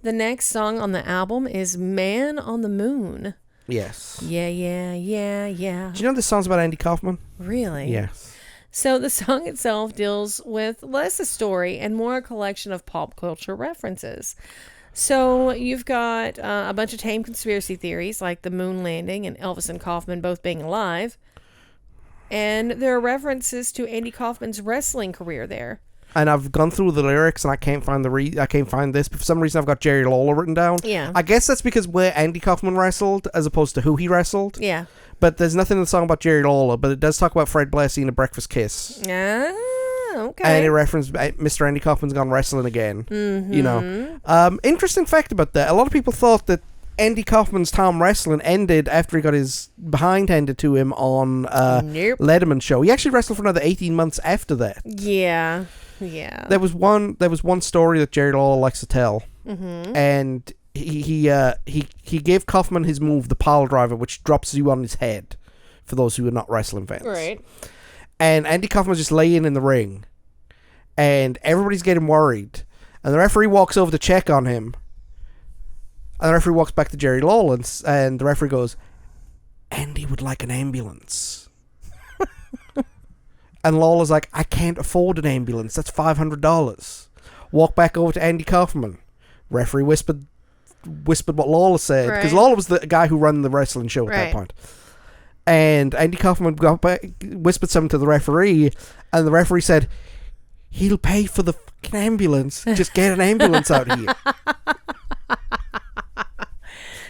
The next song on the album is Man on the Moon. Yes. Yeah, yeah, yeah, yeah. Do you know this song's about Andy Kaufman? Really? Yes. So the song itself deals with less a story and more a collection of pop culture references. So you've got a bunch of tame conspiracy theories like the moon landing and Elvis and Kaufman both being alive. And there are references to Andy Kaufman's wrestling career there. And I've gone through the lyrics and I can't find I can't find this, but for some reason I've got Jerry Lawler written down. Yeah. I guess that's because where Andy Kaufman wrestled as opposed to who he wrestled. Yeah. But there's nothing in the song about Jerry Lawler, but it does talk about Fred Blassie and a breakfast kiss. Ah, okay. And it referenced Mr. Andy Kaufman's gone wrestling again. Mm-hmm. You know. Interesting fact about that. A lot of people thought that Andy Kaufman's Tom Wrestling ended after he got his behind handed to him on Nope. Letterman show. He actually wrestled for another 18 months after that. Yeah. Yeah. There was one story that Jerry Lawler likes to tell. Mm-hmm. And he gave Kaufman his move, the pile driver, which drops you on his head, for those who are not wrestling fans. Right. And Andy Kaufman's just laying in the ring, and everybody's getting worried, and the referee walks over to check on him, and the referee walks back to Jerry Lawler, and the referee goes, "Andy would like an ambulance." And Lawler's like, "I can't afford an ambulance. That's $500. Walk back over to Andy Kaufman. Referee whispered what Lawler said, because Lawler was the guy who ran the wrestling show at that point. And Andy Kaufman got back, whispered something to the referee, and the referee said, "He'll pay for the fucking ambulance. Just get an ambulance out here."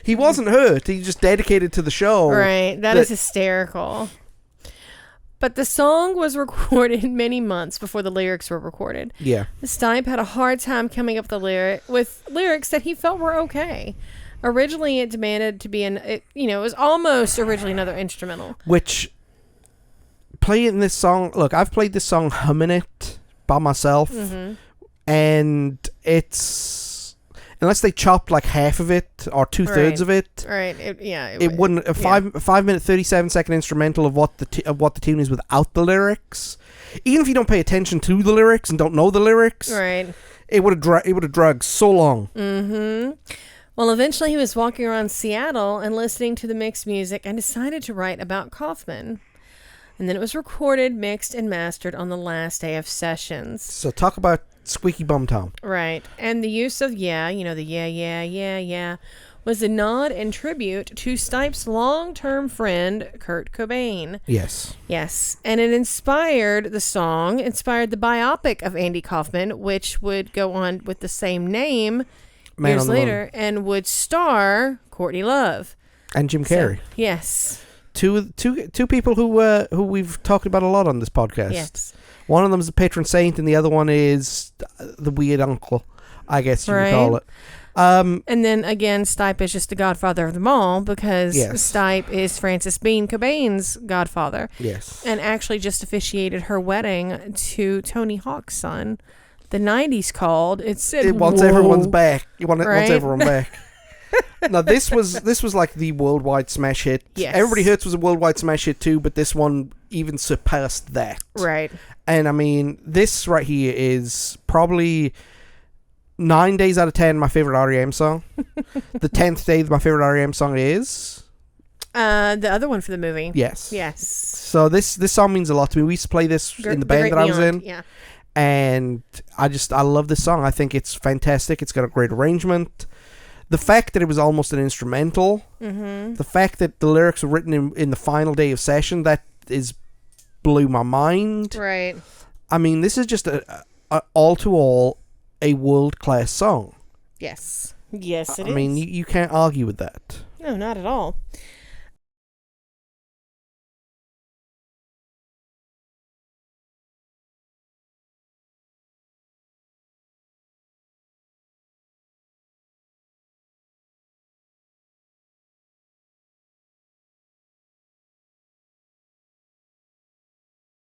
He wasn't hurt. He just dedicated to the show. Right. That is hysterical. But the song was recorded many months before the lyrics were recorded. Yeah. Stipe had a hard time coming up with lyrics that he felt were okay. Originally, it demanded to be it was almost originally another instrumental. Which, playing this song, look, I've played this song humming it by myself, and it's, unless they chopped like half of it or 2/3 of it, right? It wouldn't a 5 minute 37-second instrumental of what the tune is without the lyrics. Even if you don't pay attention to the lyrics and don't know the lyrics, right? It would have dragged so long. Mm-hmm. Well, eventually he was walking around Seattle and listening to the mixed music and decided to write about Kaufman. And then it was recorded, mixed, and mastered on the last day of sessions. So talk about Squeaky Bum Tom. Right. And the use of the yeah, was a nod and tribute to Stipe's long-term friend, Kurt Cobain. Yes. Yes. And it inspired the biopic of Andy Kaufman, which would go on with the same name years later and would star Courtney Love. And Jim Carrey. So, yes. Two people who we've talked about a lot on this podcast. Yes. One of them is the patron saint, and the other one is the weird uncle, I guess you would call it. And then again, Stipe is just the godfather of them all, because Stipe is Frances Bean Cobain's godfather. Yes. And actually just officiated her wedding to Tony Hawk's son. The 90s called. It wants everyone's back. It wants everyone back. Now this was like the worldwide smash hit. Yes. Everybody Hurts was a worldwide smash hit too, but this one even surpassed that. Right. And I mean, this right here is probably 9 days out of 10 my favorite R.E.M. song. The 10th day my favorite R.E.M. song is the other one for the movie. Yes. Yes. So this song means a lot to me. We used to play this in the band that I was in. Yeah. And I love this song. I think it's fantastic. It's got a great arrangement. The fact that it was almost an instrumental, the fact that the lyrics were written in the final day of session, that blew my mind. Right. I mean, this is just all to all a world-class song. Yes. Yes, it is. I mean, you can't argue with that. No, not at all.